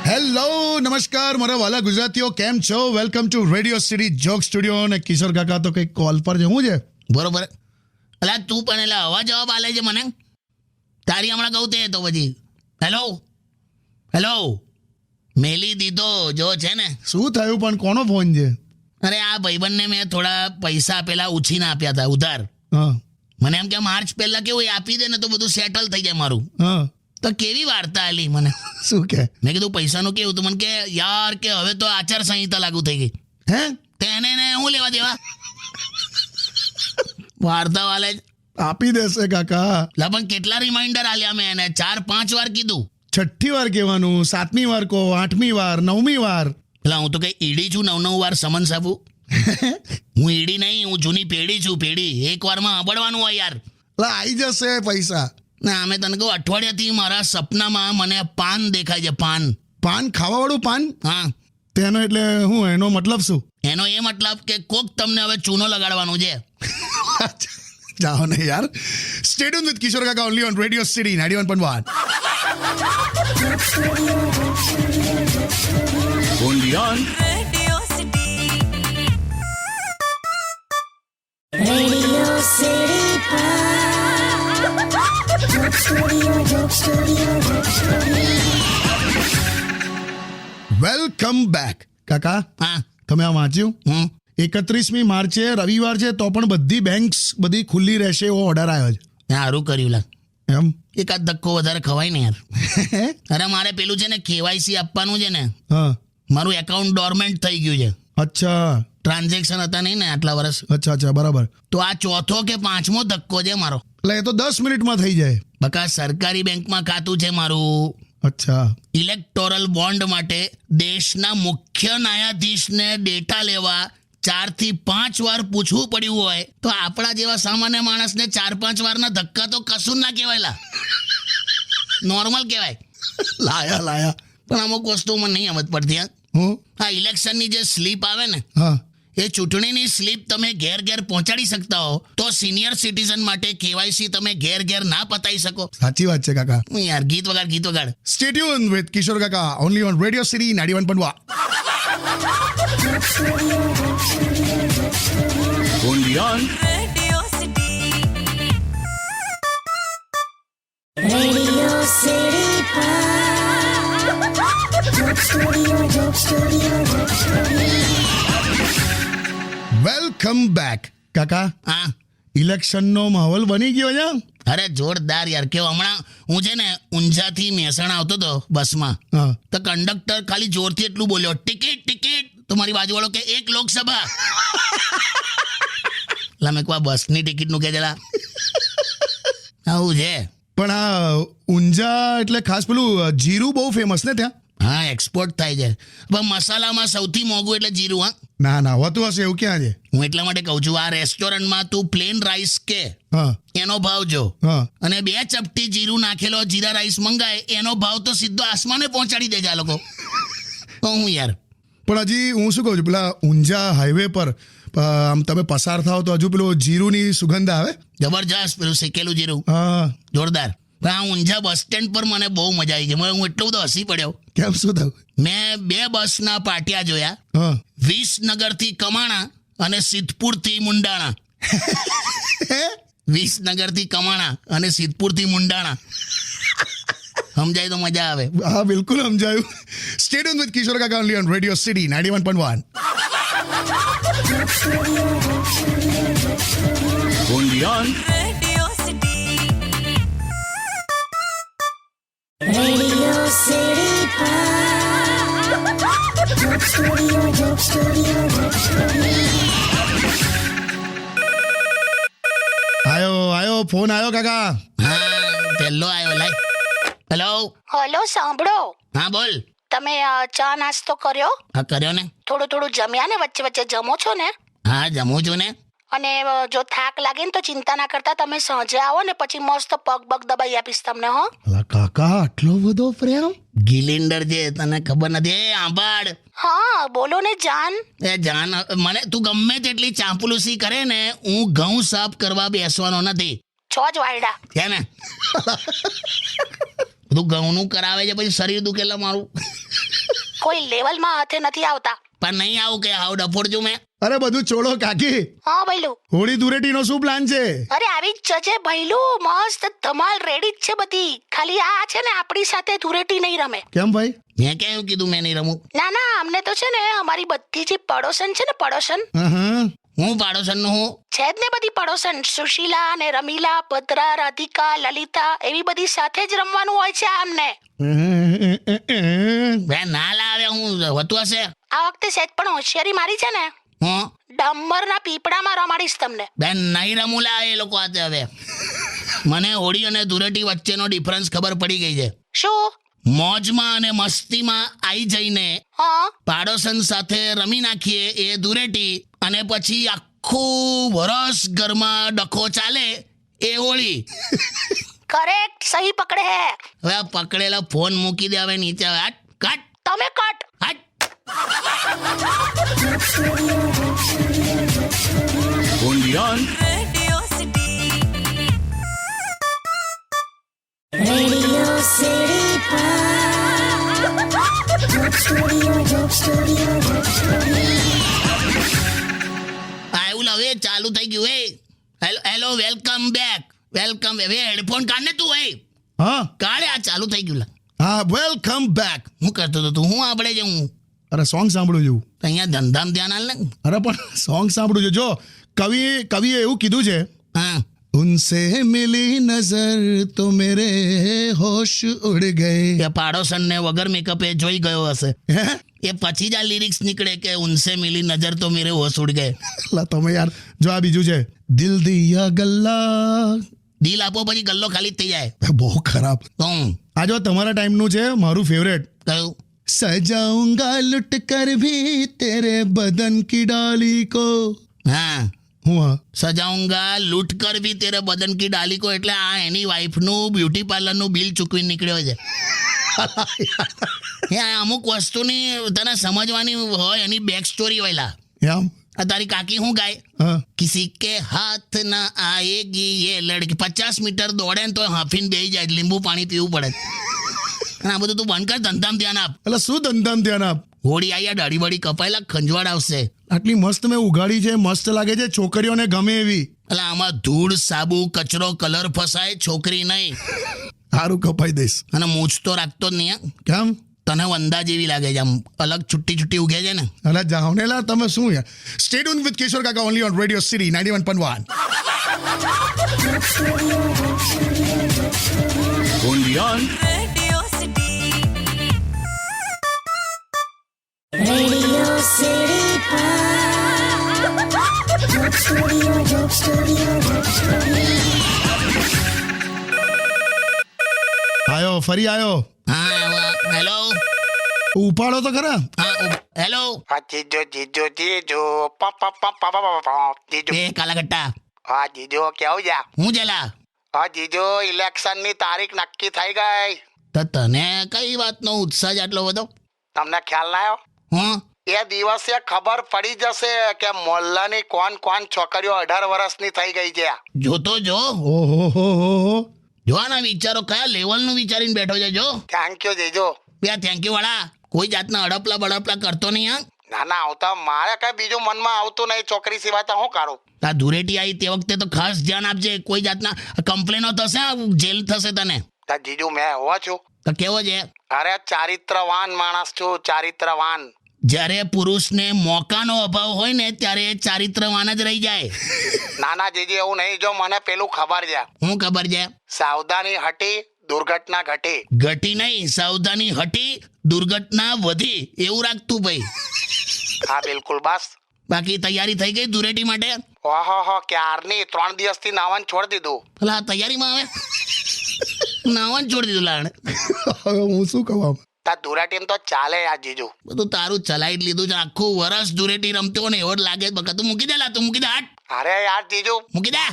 Hello નમસ્કાર મારા વાલા ગુજરાતીઓ, કેમ છો? Welcome to radio city joke studio. અને કિશોર કાકા તો કંઈક કોલ પર છે. શું છે? બરોબર. અલા તું પણ એટલે હવા જવાબ આલે છે મને. તારી હમણાં કહું તે તો પછી હેલો હેલો મેલી દીધો જો છે ને. શું થયું પણ? કોનો ફોન છે? અરે આ ભાઈબંધને મેં થોડા પૈસા પેલા ઉછીને આપ્યા હતા ઉધાર. હા મને એમ કે માર્ચ પહેલા કેવું એ આપી દે ને તો બધું સેટલ થઈ જાય મારું. હા તો કેવી વાર્તા આલી મને. શું કે? મેં કીધું પૈસાનું કેવું? તો મને કે યાર કે હવે તો આચાર સંહિતા લાગુ થઈ ગઈ. હે? તેને ને હું લેવા દેવા વાર્તા વાલે જ. આપી દેશે કાકા. લા પણ કેટલા રિમાઇન્ડર આલ્યા મેં એને? 4-5 વાર કીધું. 6ઠ્ઠી વાર કહેવાનું, 7મી વાર કહો, 8મી વાર, 9મી વાર. એટલે હું તો કઈ ઈડી છું 9 વાર સમન્સ આપું? હું ઈડી નહીં, હું જૂની પેઢી છું. પેઢી એક વારમાં સાંભળવાનું હોય યાર. આવી જશે પૈસા. ના અમે તને કહું, અઠવાડિયાથી મારા સપનામાં મને પાન દેખાય છે. પાન પાન ખાવાવાળું પાન? હા. તેનો એટલે હું? એનો મતલબ શું? એનો એ મતલબ કે કોક તમને હવે ચૂનો લગાડવાનું છે. જાઓ ને યાર. સ્ટે ટ્યુન વિથ કિશોર કાકા only on radio city 91.1. only on Radio City. Radio City Joke Studio. Welcome back. કાકા હા. તમે આ વાંચ્યું? 31 માર્ચે રવિવાર છે તો પણ બધી બેંક્સ બધી ખુલ્લી રહેશે એવો ઓર્ડર આવ્યો છે. સારું કર્યું લા. એમ? એકાદ ધક્કો વધારે ખવાય ને યાર. અરે મારે પેલું છે ને કેવાયસી આપવાનું છે ને. હા. મારું એકાઉન્ટ ડોરમેન્ટ થઈ ગયું છે. અચ્છા ટ્રાન્ઝેક્શન હતા નહીં ને આટલા વર્ષ. અચ્છા બરાબર. તો આ ચોથો કે 5મો ધક્કો છે મારો. એટલે એ તો 10 મિનિટમાં થઈ જાય. બકા સરકારી બેંકમાં ખાતું છે મારું. અચ્છા. ઇલેક્ટોરલ બોન્ડ માટે દેશના મુખ્ય ન્યાયાધીશને ડેટા લેવા 4 થી 5 વાર પૂછવું પડ્યું હોય તો આપણા જેવા સામાન્ય માણસને 4-5 વારના ધક્કા તો કશું ના કહેવાયલા. નોર્મલ કહેવાય. લાયા પણ અમુક વસ્તુ મને નહીં સમજ પડતી. હું? આ ઇલેક્શનની જે સ્લીપ આવે ને, હા. એ ચૂંટણીની સ્લીપ તમે ઘેર પહોંચાડી શકતા હો તો સિનિયર સિટીઝન માટે કેવાયસી તમે ઘેર ના પતાવી શકો. સાચી વાત છે કાકા. યાર ગીત વગાડ. સ્ટે ટ્યુન વિથ કિશોર કાકા only on radio city 91.1. only on Radio City. Radio City Joke Studio. Welcome back. કાકા હા. ઇલેક્શનનો માહોલ બની ગયો છે. અરે જોરદાર યાર. કેવું હમણાં હું છે ને ઊંઝાથી મહેસાણા આવતો હતો બસમાં. હા. તો કંડક્ટર ખાલી જોરથી એટલું બોલ્યો, ટિકિટ. તો મારી બાજુવાળો કે 1 લોકસભા. લા મેં કહ્યું બસની ટિકિટનું કે જરા આવું છે. પણ આ ઊંઝા એટલે ખાસ પેલું જીરું બહુ ફેમસ ને ત્યાં? હા એક્સપોર્ટ થાય છે. પણ મસાલામાં સૌથી મોંઘું એટલે જીરું. હા ના હોતું હશે એવું. ક્યાં છે? હું એટલા માટે કહું છું, આ રેસ્ટોરન્ટમાં તું પ્લેન રાઈસ કે હા એનો ભાવ જો, હા. અને 2 ચપટી જીરું નાખેલો જીરા રાઈસ મંગાય એનો ભાવ તો સીધો આસમાને પહોંચાડી દે છે આ લોકો. તો હું યાર. પણ હજી હું શું કહું છું, પેલા ઊંઝા હાઈવે પર આમ તમે પસાર થાવ તો હજુ પેલું જીરુંની સુગંધ આવે. જબરજસ્ત પેલું શેકેલું જીરું. હા. જોરદાર. પણ આ ઊંઝા બસ સ્ટેન્ડ પર મને બહુ મજા આવી છે. હું એટલો બધો હસી પડ્યો. કેમ? શું થયું? મેં 2 બસના પાટિયા જોયા. હા. વિસનગરથી કમાણા અને સિદ્ધપુરથી મુંડાણા. વિસનગરથી કમાણા અને સિદ્ધપુરથી મુંડાણા. સમજાય તો મજા આવે. હા બિલકુલ સમજાયું. સ્ટે ટ્યુન વિથ કિશોર કાકા only on radio city 91.1. only on Radio City. Radio City Joke Studio. આયો ફોન આવ્યો કાકા. હા પહેલો આવ્યો. લાય. હેલો. હલો સાંભળો, હા બોલ. તમે ચા નાસ્તો કર્યો? હા કર્યો ને. થોડું જમ્યા ને? વચ્ચે જમો છો ને? હા જમું છું ને. અને જો થાક લાગે ને તો ચિંતા ના કરતા, તમે સાંજે આવો ને પછી મસ્ત પગ દબાઈ આપીશ તમને. હો અલા કાકા આટલો બધો પ્રેમ? ગિલિન્ડર છે તને ખબર નથી? એ આંબાડ. હા બોલો ને જાન. એ જાન મને તું ગમે તેટલી ચાંપલુસી કરે ને, હું ઘઉં સાફ કરવા બેસવાનો નથી. 6 જ વાયડા. છે ને બધું ઘઉંનું કરાવે છે પછી શરીર દુખેલા મારું કોઈ લેવલમાં હાથે નથી આવતા. પણ નહીં આવું કે આવું ડફોડ છું મેં. અરે બધું છોડો કાકી, હા ભઈલું. હોળી ધૂળેટીનો શું પ્લાન છે? અરે આવી જ જજે ભઈલું, મસ્ત ધમાલ રેડી જ છે બધી. ખાલી આ છે ને આપણી સાથે ધૂળેટી નહીં રમે. કેમ ભાઈ? મેં કેવું કીધું મેં નહીં રમું? ના ના, અમને તો છે ને અમારી બધી જે પડોશન છે ને, પડોશન હા, હું પાડોશનનો હું છે જ ને, બધી પડોશન સુશીલા ને રમીલા, ભદ્રા, રાધિકા, લલિતા, એવી બધી સાથે જ રમવાનું હોય છે અમને. બે ના લાવે હું હોતું હશે. આ વખતે સેજ પણ હોશિયારી મારી છે ને, હું ડામરના પીપળામાં રમાડીશ તમને. બેન નહીં રમું લા એ લોકો હાથે. હવે મને હોળી અને ધૂળેટી વચ્ચેનો ડિફરન્સ ખબર પડી ગઈ છે. શું? મોજમાં અને મસ્તીમાં આવી જઈને હા, પાડોશન સાથે રમી નાખીએ એ ધૂળેટી, અને પછી આખું વરસ ઘરમાં ડખો ચાલે એ હોળી. કરેક્ટ, સહી પકડે હે. હવે આ પકડેલા ફોન મૂકી દે હવે નીચે. હવે હટ કટ તમે કટ. હટ. Undian. Radio City Joke Studio. આવ્યું હવે ચાલુ થઈ ગયું. Hello hello, welcome back. Welcome. હવે હેડફોન કાઢ ને તું. હા કાઢે, આ ચાલુ થઈ ગયું. લા. હા, વેલકમ બેક. હું કરતો હતો તું? હું આપણે જે હું અરે સોંગ સાંભળું છું. તો અહીંયા ધંધામાં ધ્યાન આલ ને. અરે પણ સોંગ સાંભળું છું. જો કવિએ એવું કીધું છે, હા, ઉનસે મિલી નજર તો મેરે હોશ ઉડ ગए. કે પાડોશનને વગર મેકઅપે જોઈ ગયો હશે. હે એ પછી જ આ લિરિક્સ નીકળે કે ઉનસે મિલી નજર તો મેરે હોશ ઉડ ગયે. લા તમે યાર, જો આ બીજું છે, દિલ દિયા ગલ્લા. દિલ આપો પછી ગલ્લો ખાલી જ થઈ જાય. બહુ ખરાબ. તો હું આ જો તમારા ટાઈમનું છે, મારું ફેવરેટ. કહ્યું સજાઉંગા લૂટ કર ભી તેરે બદન કી ડાલી કો. હા, હું હા સજાઉંગા લૂંટ કર ભી તેરે બદન કી ડાલી કો, એટલે આ એની વાઈફનું બ્યુટી પાર્લરનું બિલ ચૂકવી નીકળ્યો છે. આ અમુક વસ્તુની તને સમજવાની હોય, એની બેક સ્ટોરી હોય. લા, એમ આ તારી કાકી શું ગાય? હા કિસી કે હાથ ના આએગી એ લડકી. 50 મીટર દોડે ને તો હાફીને બેસી જાય, લીંબુ પાણી પીવું પડે. અને આ બધું તું બંધ કર, ધંધામાં ધ્યાન આપ. એટલે શું ધંધામ ધ્યાન આપ. હોળી આયા, દાઢી બાડી કપાયેલા, ખંજવાળ આવશે. આટલી મસ્ત મેં ઉગાડી છે, મસ્ત લાગે છે, છોકરીઓને ગમે એવી. એટલે આમાં ધૂળ, સાબુ, કચરો, કલર ફસાય, છોકરી નહીં. સારું કપાઈ દઈશ. અને મૂછ તો રાખતો જ નહીં. કેમ? તને વંદા જેવી લાગે છે, આમ અલગ છુટ્ટી છુટ્ટી ઉગે છે ને. અલા જાઓ ને લા, તમે શું યાર. સ્ટે ટ્યુન વિથ કિશોર કાકા only on radio city 91.1. Undian. Radio City Radio City Joke Studio. આયો, ફરી આયો. હા, હેલો. ઉપાડો તો ખરા. હા, હેલો. હા જીજો જીજો જીજો જીજો એ કાલાગટ્ટા, હા જીજો કેવું જા હું જેલા. હા જીજો ઇલેક્શન ની તારીખ નક્કી થઈ ગઈ. તો તને કઈ વાતનો ઉત્સાહ જ આટલો બધો? તમને ખ્યાલ ના આવ્યો? હું એ દિવસે ખબર પડી જશે કે મોહલ્લાની કોણ કોણ છોકરીઓ 18 વર્ષની થઈ ગઈ છે. જોતો જો. ઓહો હો હો. જોવાના વિચારો કયા લેવલનું વિચારીને બેઠો છે. જો થેન્ક યુ જીજો. બે થેન્ક યુ વાળા. કોઈ જાતના અડપલા બડપલા કરતો નહીં. હા, ના ના આવતા મારે કઈ બીજું મનમાં આવતું નહીં, છોકરી સિવાય તો હું કરું. આ ધૂળેટી આવી તે વખતે તો ખાસ ધ્યાન આપજે. કોઈ જાતના કમ્પ્લેનો થશે, જેલ થશે તને. તા જીજુ મેં હોવા છું. તો કેવો છે? અરે ચારિત્રવાન માણસ છું, ચારિત્રવાન. જ્યારે પુરુષને મોકાનો અભાવ હોય ને ત્યારે એ ચારિત્રવાન જ રહી જાય. ના ના જીજી એવું નહીં. જો મને પેલું ખબર છે, હું ખબર છે? સાવધાની હટી દુર્ઘટના ઘટી. ઘટી નહીં, સાવધાની હટી, દુર્ઘટના વધી. એવું રાખતું ભાઈ. હા બિલકુલ બસ. બાકી તૈયારી થઈ ગઈ ધૂળેટી માટે? ઓહો ક્યારની 3 દિવસથી નાવાનું છોડી દીધું. ભલા તૈયારીમાં આવે નાવાનું છોડી દીધું. લાણ હવે હું શું કહું આમ? તા ધૂળેટીમ તો ચાલે યાર જીજુ. બધું તારું ચલાવી જ લીધું છે. આખું વરસ ધૂળેટી રમતો ને એવો જ લાગે. બકા તું મૂકી દે. લા, તું મૂકી દે. હાટ, અરે યાર જીજુ. મૂકી દે.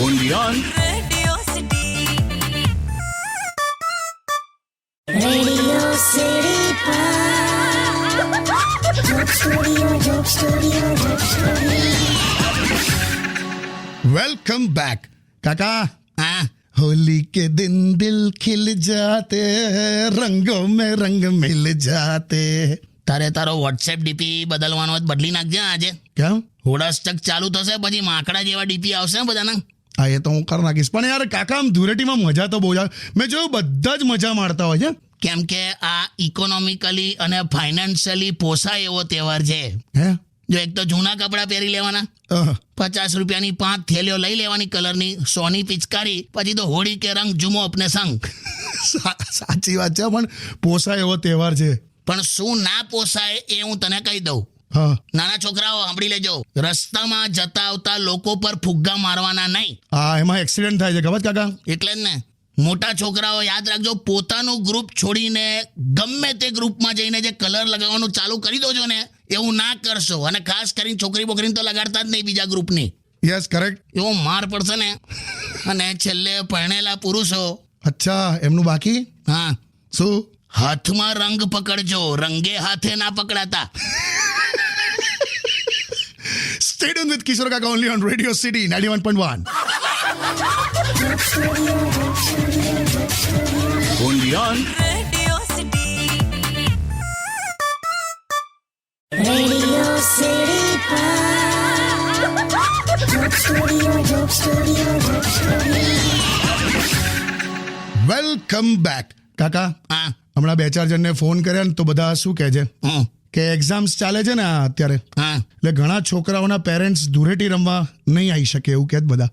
Undian. Radio City Radio City welcome back કાકા. હા होली के दिन दिल खिल जाते हैं, रंगों में रंग मिल जाते. તારે તારો વોટ્સએપ ડીપી બદલવાનો હોય તો બદલી નાખજે આજે. કેમ? હોડાસ્ટક ચાલુ થશે પછી માકડા જેવા ડીપી આવશે બધાના. હા, એ તો હું કરી નાખીશ. પણ યાર કાકા, આમ ધૂળેટીમાં મજા તો બહુ જ આવે. મેં જોયું બધા જ મજા માણતા હોય છે. કેમ કે આ ઇકોનોમિકલી અને ફાઇનાન્શિયલી પોસાય એવો તહેવાર છે. હે? જો એક તો જૂના કપડાં પહેરી લેવાના, અહ, 50 રૂપિયાની 5 થેલીઓ લઈ લેવાની કલરની, 100 ની પિચકારી, પછી તો હોળી કે રંગ જુમો અપને સંગ. સાચી વાત છે, પણ પોસાય એવો તહેવાર છે. પણ શું ના પોસાય એ હું તને કહી દઉં. હા નાના છોકરાઓ સાંભળી લેજો, રસ્તામાં જતા આવતા લોકો પર ફુગ્ગા મારવાના નહીં. હા, એમાં એક્સિડન્ટ થાય છે, ખબર છે કાકા? એટલે જ ને, મોટા છોકરાઓ યાદ રાખજો, પોતાનું ગ્રુપ છોડીને ગમે તે ગ્રુપમાં જઈને જે કલર લગાવવાનું ચાલુ કરી દો છો ને, એવું ના કરશો. અને ખાસ કરીને છોકરી બોકરીને તો લગાડતા જ નહીં બીજા ગ્રુપની. Yes, correct. એવો માર પડશે ને. અને છેલ્લે પરણેલા પુરુષો, અચ્છા, એમનું બાકી હા, શું? હાથમાં રંગ પકડજો, રંગે હાથે ના પકડાતા. Stay tuned with Kishore Kaka only on Radio City 91.1. only on Radio City. Radio City. Joke Studio. Welcome back કાકા. હા, હમણાં 2-4 જણને ફોન કર્યા ને તો બધા શું કહે છે હમ, કે એક્ઝામ્સ ચાલે છે ને અત્યારે, હા. એટલે ઘણા છોકરાઓના પેરેન્ટ્સ ધૂળેટી રમવા નહીં આવી શકે એવું કહે છે બધા.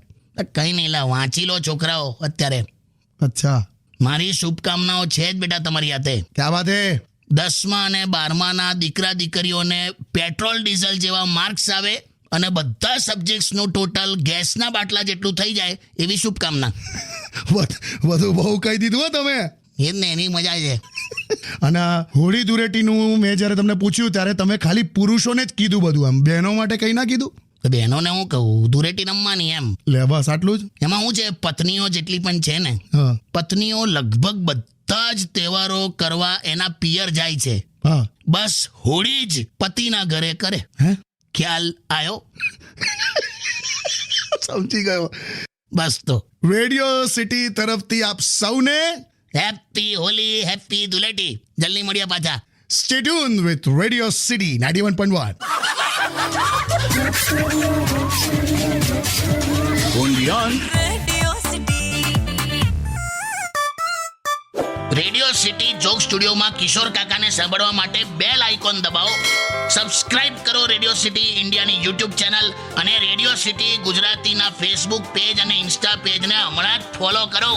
કઈ નહીં, લા વાંચી લો છોકરાઓ અત્યારે. અચ્છા, મારી શુભકામનાઓ છે જ બેટા તમારી હાથે. ક્યાં વાત હે? 10મા અને 12માના દીકરા દીકરીઓને પેટ્રોલ ડીઝલ જેવા માર્ક્સ આવે અને બધા સબ્જેક્ટ્સનું ટોટલ ગેસના બાટલા જેટલું થઈ જાય એવી શુભકામના. વધુ બહુ કહી દીધું હો તમે. એ જ ને, એની મજા છે. અને આ હોળી ધૂળેટીનું મેં જ્યારે તમને પૂછ્યું ત્યારે તમે ખાલી પુરુષોને જ કીધું બધું, આમ બહેનો માટે કંઈ ના કીધું? તો બહેનોને હું કહું, ધૂળેટી રમવાની એમ. લે બસ આટલું જ. એમાં શું છે, પત્નીઓ જેટલી પણ છે ને, હા પત્નીઓ લગભગ બધા જ તહેવારો કરવા એના પિયર જાય છે. હા. બસ હોળી જ પતિના ઘરે કરે. હે? ખ્યાલ આવ્યો? સમજી ગયો. બસ તો રેડિયો સિટી તરફથી આપ સૌને હેપી હોલી, હેપી ધૂળેટી. જલ્દી મળ્યા પાછા. Stay tune with radio city 91.1. only on Radio City. Radio city joke સ્ટુડિયોમાં કિશોર કાકાને સાંભળવા માટે બેલ આઇકોન દબાવો, સબસ્ક્રાઇબ કરો રેડિયો સિટી ઇન્ડિયાની યુટ્યુબ ચેનલ, અને રેડિયો સિટી ગુજરાતીના ફેસબુક પેજ અને ઇન્સ્ટા પેજને હમણાં જ ફોલો કરો.